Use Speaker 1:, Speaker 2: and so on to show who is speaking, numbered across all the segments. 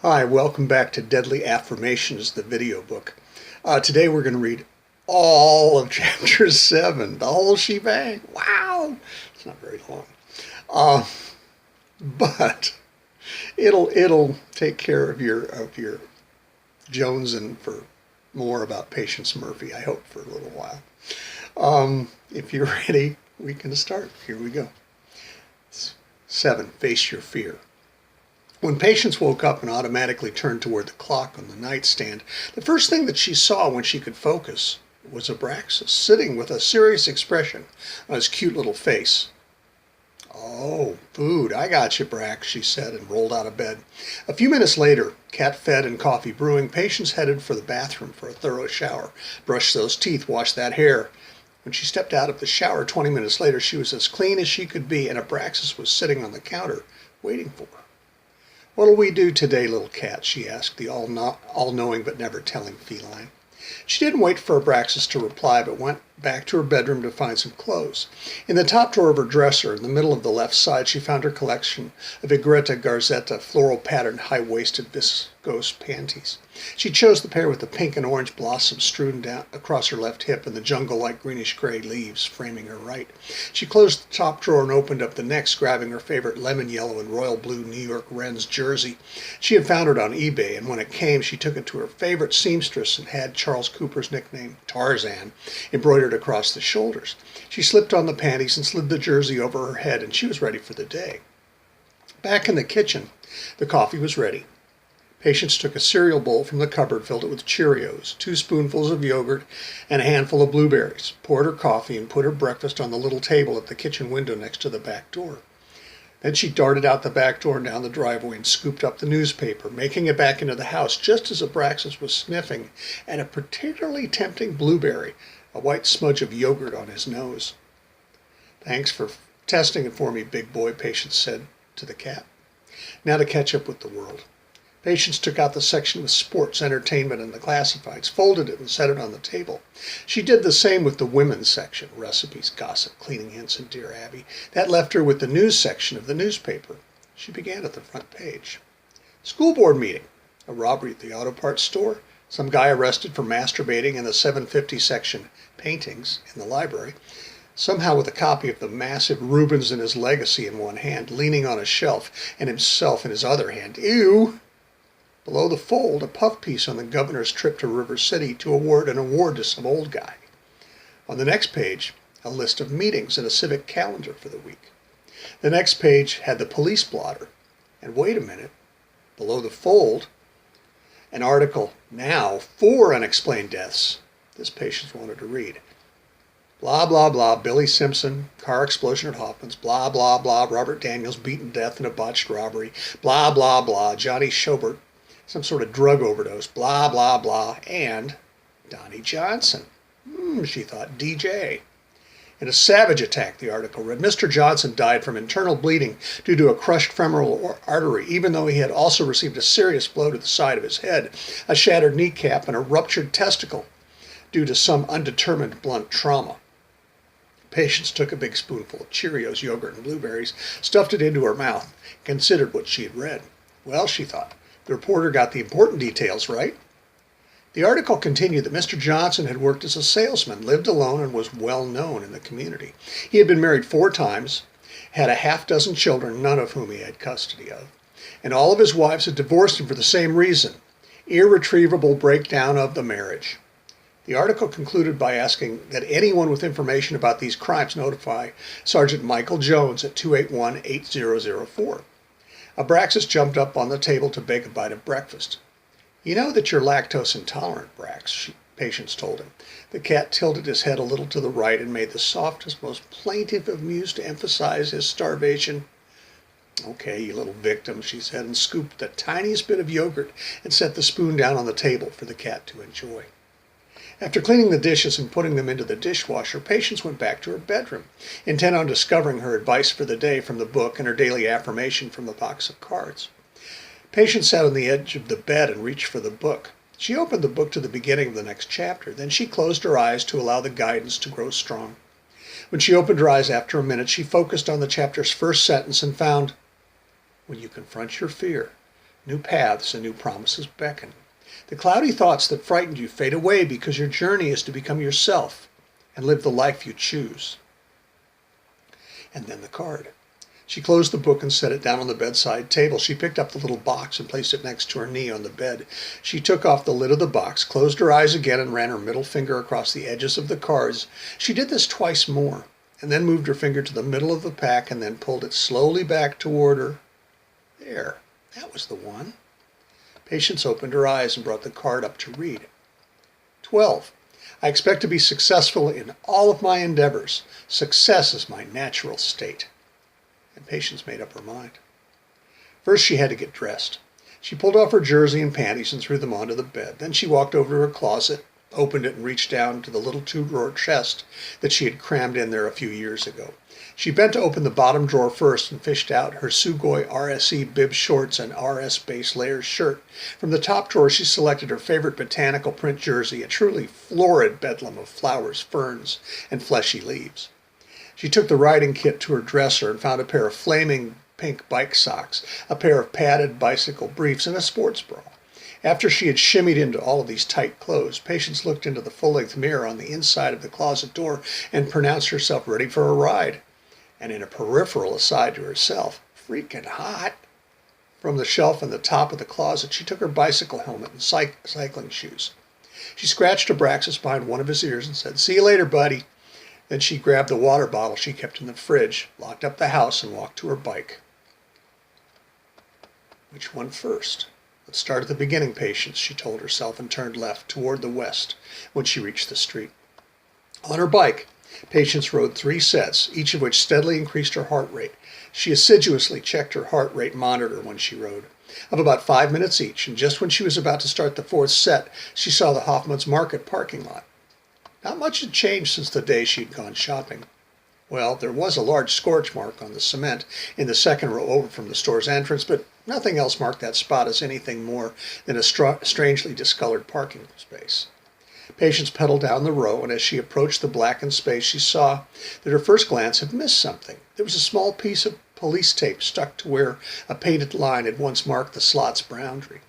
Speaker 1: Hi, welcome back to Deadly Affirmations, the video book. Today we're going to read all of chapter 7, the whole shebang. Wow! It's not very long. But it'll take care of your jonesing for more about Patience Murphy, I hope, for a little while. If you're ready, we can start. Here we go. 7. Face your fear. When Patience woke up and automatically turned toward the clock on the nightstand, the first thing that she saw when she could focus was Abraxas sitting with a serious expression on his cute little face. "Oh, food. I got you, Brax," she said, and rolled out of bed. A few minutes later, cat fed and coffee brewing, Patience headed for the bathroom for a thorough shower. Brush those teeth, wash that hair. When she stepped out of the shower 20 minutes later, she was as clean as she could be, and Abraxas was sitting on the counter waiting for her. "What'll we do today, little cat?" she asked, the all-knowing but never-telling feline. She didn't wait for Abraxas to reply, but went back to her bedroom to find some clothes. In the top drawer of her dresser, in the middle of the left side, she found her collection of Igretta Garzetta floral-patterned high-waisted viscose panties. She chose the pair with the pink and orange blossoms strewn down across her left hip and the jungle-like greenish-gray leaves framing her right. She closed the top drawer and opened up the next, grabbing her favorite lemon yellow and royal blue New York Wrens jersey. She had found it on eBay, and when it came, she took it to her favorite seamstress and had Charles Cooper's nickname, Tarzan, embroidered across the shoulders. She slipped on the panties and slid the jersey over her head, and she was ready for the day. Back in the kitchen, the coffee was ready. Patience took a cereal bowl from the cupboard, filled it with Cheerios, 2 spoonfuls of yogurt, and a handful of blueberries, poured her coffee, and put her breakfast on the little table at the kitchen window next to the back door. Then she darted out the back door and down the driveway and scooped up the newspaper, making it back into the house just as Abraxas was sniffing at a particularly tempting blueberry, a white smudge of yogurt on his nose. "Thanks for testing it for me, big boy," Patience said to the cat. Now to catch up with the world. Patience took out the section with sports, entertainment, and the classifieds, folded it, and set it on the table. She did the same with the women's section, recipes, gossip, cleaning hints, and Dear Abby. That left her with the news section of the newspaper. She began at the front page. School board meeting, a robbery at the auto parts store, some guy arrested for masturbating in the 750 section, paintings, in the library, somehow with a copy of the massive Rubens and his legacy in one hand, leaning on a shelf, and himself in his other hand. Ew! Below the fold, a puff piece on the governor's trip to River City to award an award to some old guy. On the next page, a list of meetings and a civic calendar for the week. The next page had the police blotter. And wait a minute, below the fold, an article, now 4 unexplained deaths. This Patience wanted to read. Blah, blah, blah, Billy Simpson, car explosion at Hoffman's, blah, blah, blah, Robert Daniels beaten to death in a botched robbery, blah, blah, blah, Johnny Schobert, some sort of drug overdose, blah, blah, blah, and Donnie Johnson. She thought, DJ. In a savage attack, the article read, Mr. Johnson died from internal bleeding due to a crushed femoral artery, even though he had also received a serious blow to the side of his head, a shattered kneecap, and a ruptured testicle due to some undetermined blunt trauma. Patience took a big spoonful of Cheerios, yogurt, and blueberries, stuffed it into her mouth, and considered what she had read. Well, she thought, the reporter got the important details right. The article continued that Mr. Johnson had worked as a salesman, lived alone, and was well known in the community. He had been married 4 times, had a half-dozen children, none of whom he had custody of, and all of his wives had divorced him for the same reason, irretrievable breakdown of the marriage. The article concluded by asking that anyone with information about these crimes notify Sergeant Michael Jones at 281-8004. Abraxas jumped up on the table to beg a bite of breakfast. "You know that you're lactose intolerant, Brax," Patience told him. The cat tilted his head a little to the right and made the softest, most plaintive of mews to emphasize his starvation. "Okay, you little victim," she said, and scooped the tiniest bit of yogurt and set the spoon down on the table for the cat to enjoy. After cleaning the dishes and putting them into the dishwasher, Patience went back to her bedroom, intent on discovering her advice for the day from the book and her daily affirmation from the box of cards. Patience sat on the edge of the bed and reached for the book. She opened the book to the beginning of the next chapter. Then she closed her eyes to allow the guidance to grow strong. When she opened her eyes after a minute, she focused on the chapter's first sentence and found, "When you confront your fear, New paths and new promises beckon. The cloudy thoughts that frightened you fade away because your journey is to become yourself and live the life you choose. And then the card. She closed the book and set it down on the bedside table. She picked up the little box and placed it next to her knee on the bed. She took off the lid of the box, closed her eyes again, and ran her middle finger across the edges of the cards. She did this twice more, and then moved her finger to the middle of the pack and then pulled it slowly back toward her. There, that was the one. Patience opened her eyes and brought the card up to read. 12. I expect to be successful in all of my endeavors. Success is my natural state. And Patience made up her mind. First, she had to get dressed. She pulled off her jersey and panties and threw them onto the bed. Then she walked over to her closet, opened it, and reached down to the little two-drawer chest that she had crammed in there a few years ago. She bent to open the bottom drawer first and fished out her Sugoi RSE bib shorts and RS base layers shirt. From the top drawer, she selected her favorite botanical print jersey, a truly florid bedlam of flowers, ferns, and fleshy leaves. She took the riding kit to her dresser and found a pair of flaming pink bike socks, a pair of padded bicycle briefs, and a sports bra. After she had shimmied into all of these tight clothes, Patience looked into the full-length mirror on the inside of the closet door and pronounced herself ready for a ride. And in a peripheral aside to herself, freaking hot. From the shelf in the top of the closet, she took her bicycle helmet and cycling shoes. She scratched Abraxas behind one of his ears and said, "See you later, buddy." Then she grabbed the water bottle she kept in the fridge, locked up the house, and walked to her bike. Which one first? Let's start at the beginning, Patience, she told herself, and turned left toward the west when she reached the street. On her bike, Patience rode 3 sets, each of which steadily increased her heart rate. She assiduously checked her heart rate monitor when she rode, of about 5 minutes each, and just when she was about to start the 4th set, she saw the Hoffman's Market parking lot. Not much had changed since the day she'd gone shopping. Well, there was a large scorch mark on the cement in the second row over from the store's entrance, but nothing else marked that spot as anything more than a strangely discolored parking space. Patience pedaled down the row, and as she approached the blackened space, she saw that her first glance had missed something. There was a small piece of police tape stuck to where a painted line had once marked the slot's boundary.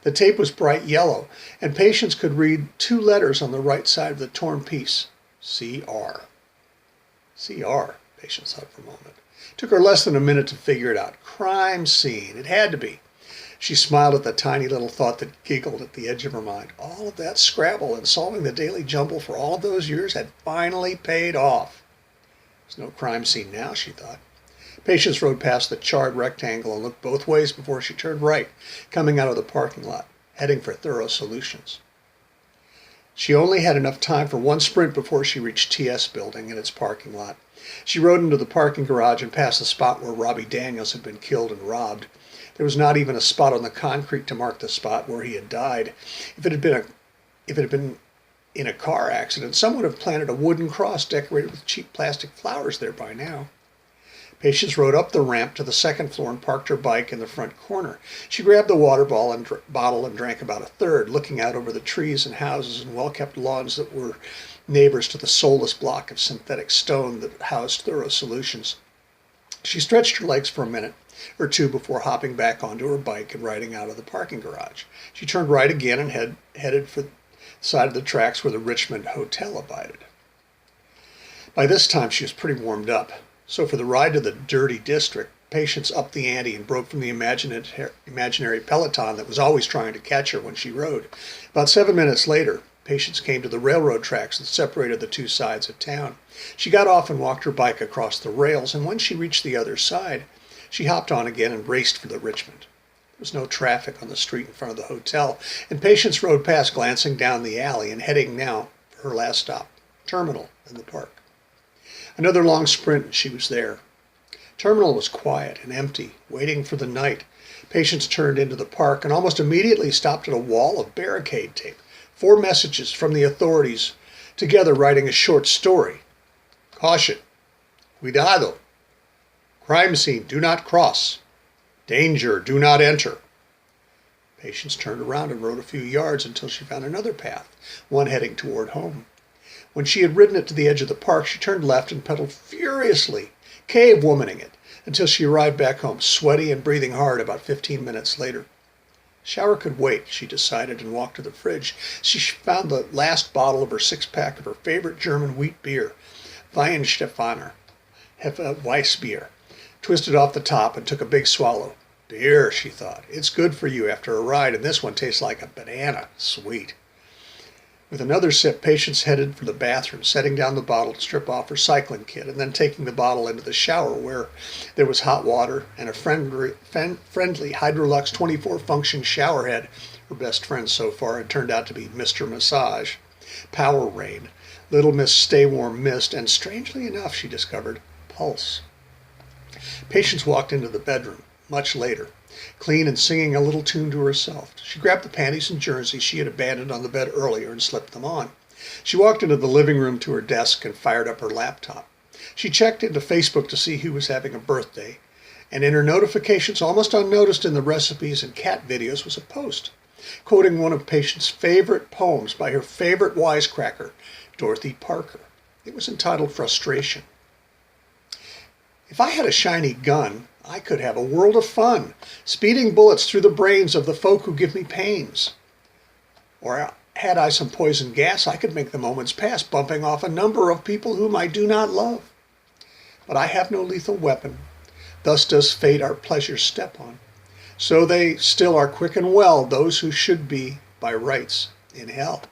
Speaker 1: The tape was bright yellow, and Patience could read 2 letters on the right side of the torn piece. C.R. C.R., Patience thought for a moment. It took her less than a minute to figure it out. Crime scene. It had to be. She smiled at the tiny little thought that giggled at the edge of her mind. All of that scrabble and solving the daily jumble for all of those years had finally paid off. There's no crime scene now, she thought. Patience rode past the charred rectangle and looked both ways before she turned right, coming out of the parking lot, heading for Thorough Solutions. She only had enough time for one sprint before she reached TS Building and its parking lot. She rode into the parking garage and past the spot where Robbie Daniels had been killed and robbed. There was not even a spot on the concrete to mark the spot where he had died. If it had been in a car accident, someone would have planted a wooden cross decorated with cheap plastic flowers there by now. Patience rode up the ramp to the second floor and parked her bike in the front corner. She grabbed the water bottle and drank about a third, looking out over the trees and houses and well-kept lawns that were neighbors to the soulless block of synthetic stone that housed Thorough Solutions. She stretched her legs for a minute or two before hopping back onto her bike and riding out of the parking garage. She turned right again and headed for the side of the tracks where the Richmond Hotel abided. By this time she was pretty warmed up. So for the ride to the dirty district, Patience upped the ante and broke from the imaginary peloton that was always trying to catch her when she rode. About 7 minutes later, Patience came to the railroad tracks that separated the 2 sides of town. She got off and walked her bike across the rails, and when she reached the other side, she hopped on again and raced for the Richmond. There was no traffic on the street in front of the hotel, and Patience rode past, glancing down the alley and heading now for her last stop, Terminal in the park. Another long sprint and she was there. Terminal was quiet and empty, waiting for the night. Patience turned into the park and almost immediately stopped at a wall of barricade tape. 4 messages from the authorities, together writing a short story. Caution. Cuidado. Crime scene, do not cross. Danger, do not enter. Patience turned around and rode a few yards until she found another path, one heading toward home. When she had ridden it to the edge of the park, she turned left and pedaled furiously, cave-womaning it, until she arrived back home, sweaty and breathing hard about 15 minutes later. Shower could wait, she decided, and walked to the fridge. She found the last bottle of her six-pack of her favorite German wheat beer, Weihenstephaner, Weissbier, twisted off the top and took a big swallow. Beer, she thought. It's good for you after a ride, and this one tastes like a banana. Sweet. With another sip, Patience headed for the bathroom, setting down the bottle to strip off her cycling kit, and then taking the bottle into the shower where there was hot water and a friendly Hydrolux 24-function shower head. Her best friend so far had turned out to be Mr. Massage, Power Rain, Little Miss Stay Warm Mist, and strangely enough, she discovered, Pulse. Patience walked into the bedroom much later, clean and singing a little tune to herself. She grabbed the panties and jersey she had abandoned on the bed earlier and slipped them on. She walked into the living room to her desk and fired up her laptop. She checked into Facebook to see who was having a birthday, and in her notifications, almost unnoticed in the recipes and cat videos, was a post quoting one of Patience's favorite poems by her favorite wisecracker, Dorothy Parker. It was entitled Frustration. If I had a shiny gun, I could have a world of fun, speeding bullets through the brains of the folk who give me pains. Or had I some poison gas, I could make the moments pass, bumping off a number of people whom I do not love. But I have no lethal weapon, thus does fate our pleasures step on. So they still are quick and well, those who should be, by rights, in hell.